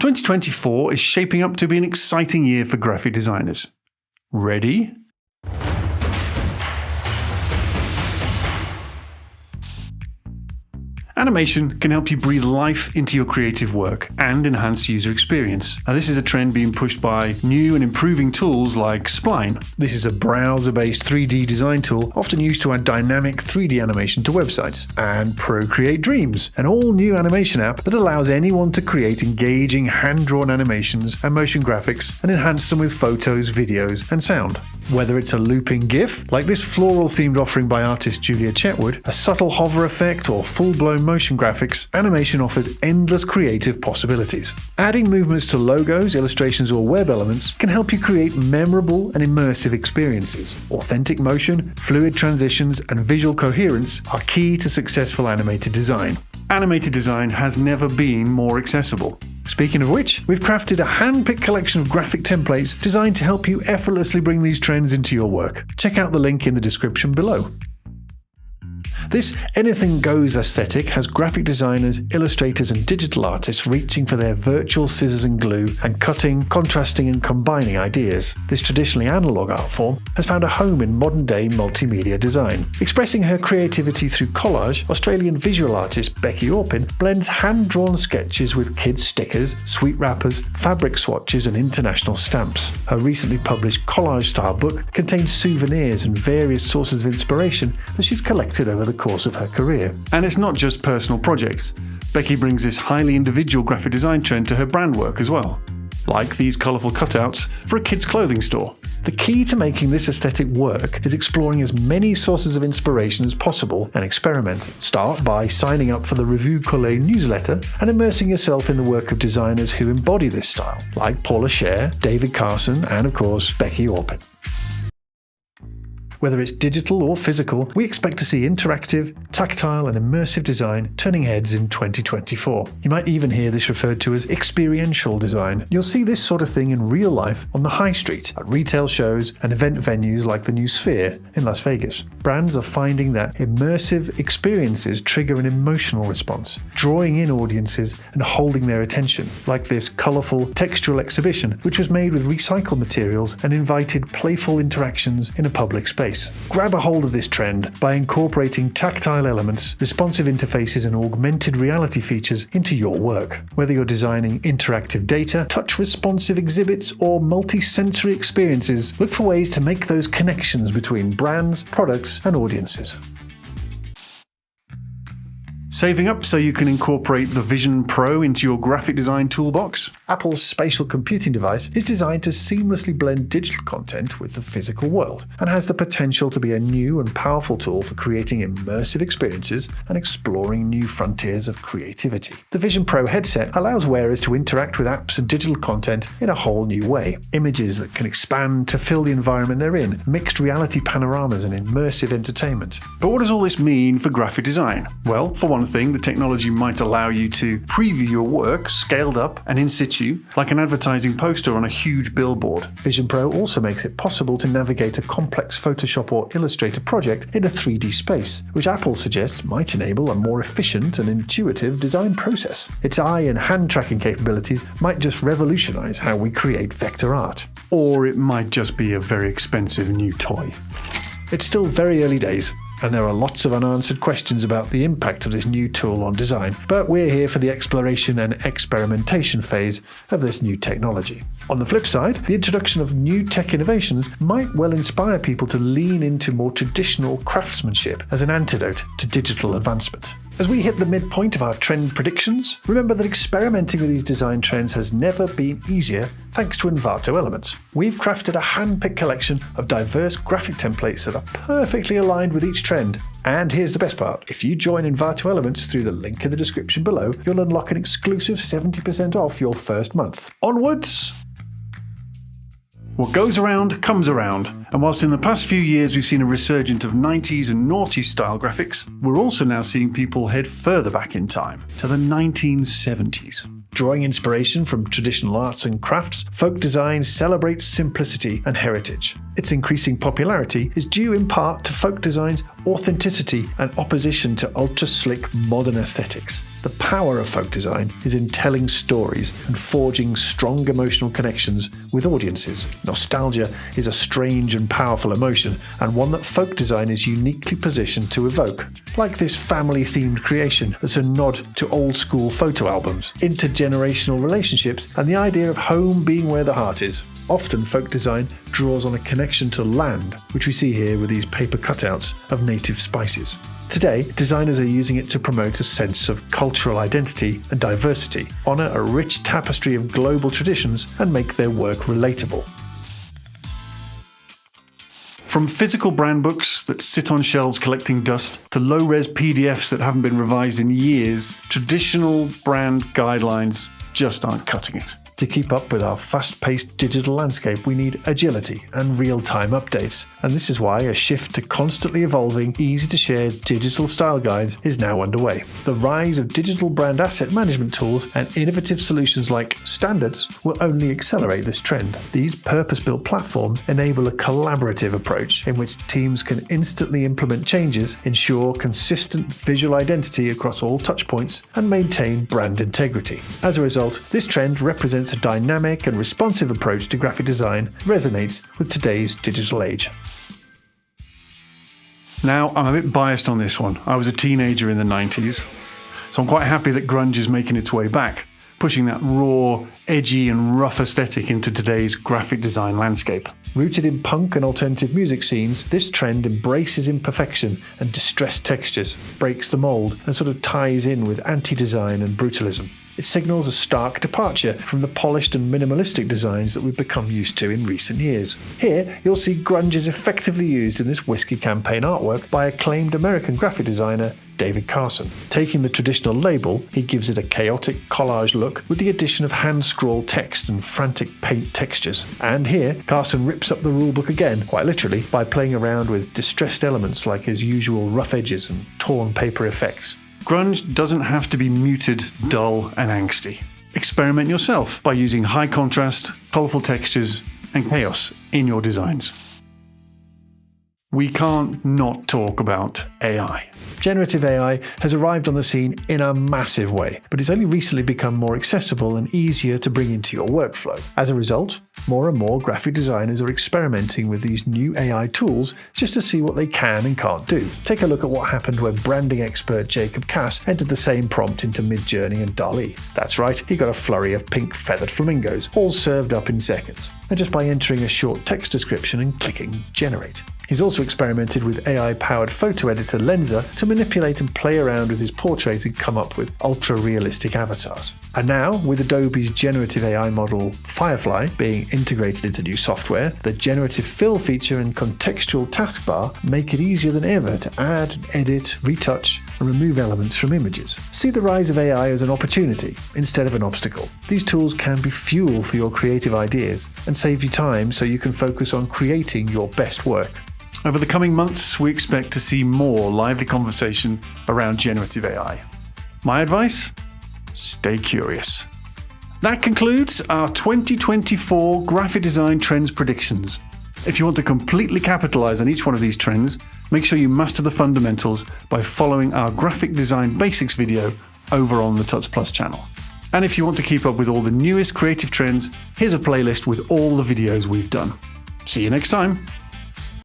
2024 is shaping up to be an exciting year for graphic designers. Ready? Animation can help you breathe life into your creative work and enhance user experience. Now, this is a trend being pushed by new and improving tools like Spline. This is a browser-based 3D design tool often used to add dynamic 3D animation to websites. And Procreate Dreams, an all-new animation app that allows anyone to create engaging hand-drawn animations and motion graphics and enhance them with photos, videos, and sound. Whether it's a looping GIF, like this floral-themed offering by artist Julia Chetwood, a subtle hover effect, or full-blown motion graphics, animation offers endless creative possibilities. Adding movements to logos, illustrations, or web elements can help you create memorable and immersive experiences. Authentic motion, fluid transitions, and visual coherence are key to successful animated design. Animated design has never been more accessible. Speaking of which, we've crafted a hand-picked collection of graphic templates designed to help you effortlessly bring these trends into your work. Check out the link in the description below. This anything goes aesthetic has graphic designers, illustrators, and digital artists reaching for their virtual scissors and glue and cutting, contrasting, and combining ideas. This traditionally analog art form has found a home in modern-day multimedia design. Expressing her creativity through collage, Australian visual artist Becky Orpin blends hand-drawn sketches with kids' stickers, sweet wrappers, fabric swatches, and international stamps. Her recently published collage-style book contains souvenirs and various sources of inspiration that she's collected over the course of her career. And it's not just personal projects. Becky brings this highly individual graphic design trend to her brand work as well, like these colourful cutouts for a kids' clothing store. The key to making this aesthetic work is exploring as many sources of inspiration as possible and experiment. Start by signing up for the Revue Collé newsletter and immersing yourself in the work of designers who embody this style, like Paula Scher, David Carson, and of course Becky Orpin. Whether it's digital or physical, we expect to see interactive, tactile, and immersive design turning heads in 2024. You might even hear this referred to as experiential design. You'll see this sort of thing in real life on the high street, at retail shows, and event venues like the new Sphere in Las Vegas. Brands are finding that immersive experiences trigger an emotional response, drawing in audiences and holding their attention, like this colourful textual exhibition, which was made with recycled materials and invited playful interactions in a public space. Grab a hold of this trend by incorporating tactile elements, responsive interfaces, and augmented reality features into your work. Whether you're designing interactive data, touch-responsive exhibits, or multi-sensory experiences, look for ways to make those connections between brands, products, and audiences. Saving up so you can incorporate the Vision Pro into your graphic design toolbox? Apple's spatial computing device is designed to seamlessly blend digital content with the physical world and has the potential to be a new and powerful tool for creating immersive experiences and exploring new frontiers of creativity. The Vision Pro headset allows wearers to interact with apps and digital content in a whole new way. Images that can expand to fill the environment they're in, mixed reality panoramas, and immersive entertainment. But what does all this mean for graphic design? Well, for one thing, the technology might allow you to preview your work scaled up and in situ, like an advertising poster on a huge billboard. Vision Pro also makes it possible to navigate a complex Photoshop or Illustrator project in a 3D space, which Apple suggests might enable a more efficient and intuitive design process. Its eye and hand tracking capabilities might just revolutionize how we create vector art. Or it might just be a very expensive new toy. It's still very early days, and there are lots of unanswered questions about the impact of this new tool on design, but we're here for the exploration and experimentation phase of this new technology. On the flip side, the introduction of new tech innovations might well inspire people to lean into more traditional craftsmanship as an antidote to digital advancement. As we hit the midpoint of our trend predictions, remember that experimenting with these design trends has never been easier thanks to Envato Elements. We've crafted a hand-picked collection of diverse graphic templates that are perfectly aligned with each trend. And here's the best part. If you join Envato Elements through the link in the description below, you'll unlock an exclusive 70% off your first month. Onwards! What goes around comes around, and whilst in the past few years we've seen a resurgence of 90s and noughties style graphics, we're also now seeing people head further back in time, to the 1970s. Drawing inspiration from traditional arts and crafts, folk design celebrates simplicity and heritage. Its increasing popularity is due in part to folk design's authenticity and opposition to ultra-slick modern aesthetics. The power of folk design is in telling stories and forging strong emotional connections with audiences. Nostalgia is a strange and powerful emotion, and one that folk design is uniquely positioned to evoke. Like this family-themed creation that's a nod to old-school photo albums, intergenerational relationships, and the idea of home being where the heart is. Often folk design draws on a connection to land, which we see here with these paper cutouts of native spices. Today, designers are using it to promote a sense of cultural identity and diversity, honour a rich tapestry of global traditions, and make their work relatable. From physical brand books that sit on shelves collecting dust, to low-res PDFs that haven't been revised in years, traditional brand guidelines just aren't cutting it. To keep up with our fast-paced digital landscape, we need agility and real-time updates. And this is why a shift to constantly evolving, easy-to-share digital style guides is now underway. The rise of digital brand asset management tools and innovative solutions like standards will only accelerate this trend. These purpose-built platforms enable a collaborative approach in which teams can instantly implement changes, ensure consistent visual identity across all touchpoints, and maintain brand integrity. As a result, this trend represents a dynamic and responsive approach to graphic design resonates with today's digital age. Now, I'm a bit biased on this one. I was a teenager in the 90s, so I'm quite happy that grunge is making its way back, pushing that raw, edgy and rough aesthetic into today's graphic design landscape. Rooted in punk and alternative music scenes, this trend embraces imperfection and distressed textures, breaks the mold, and sort of ties in with anti-design and brutalism. It signals a stark departure from the polished and minimalistic designs that we've become used to in recent years. Here, you'll see grunge is effectively used in this whiskey campaign artwork by acclaimed American graphic designer David Carson. Taking the traditional label, he gives it a chaotic collage look with the addition of hand-scrawled text and frantic paint textures. And here, Carson rips up the rulebook again, quite literally, by playing around with distressed elements like his usual rough edges and torn paper effects. Grunge doesn't have to be muted, dull, and angsty. Experiment yourself by using high contrast, colourful textures, and chaos in your designs. We can't not talk about AI. Generative AI has arrived on the scene in a massive way, but it's only recently become more accessible and easier to bring into your workflow. As a result, more and more graphic designers are experimenting with these new AI tools just to see what they can and can't do. Take a look at what happened when branding expert Jacob Cass entered the same prompt into Midjourney and DALL-E. That's right, he got a flurry of pink feathered flamingos, all served up in seconds, and just by entering a short text description and clicking generate. He's also experimented with AI-powered photo editor Lensa to manipulate and play around with his portrait and come up with ultra-realistic avatars. And now, with Adobe's generative AI model Firefly being integrated into new software, the generative fill feature and contextual taskbar make it easier than ever to add, edit, retouch, and remove elements from images. See the rise of AI as an opportunity instead of an obstacle. These tools can be fuel for your creative ideas and save you time so you can focus on creating your best work. Over the coming months, we expect to see more lively conversation around generative AI. My advice? Stay curious. That concludes our 2024 graphic design trends predictions. If you want to completely capitalize on each one of these trends, make sure you master the fundamentals by following our graphic design basics video over on the Tuts Plus channel. And if you want to keep up with all the newest creative trends, here's a playlist with all the videos we've done. See you next time.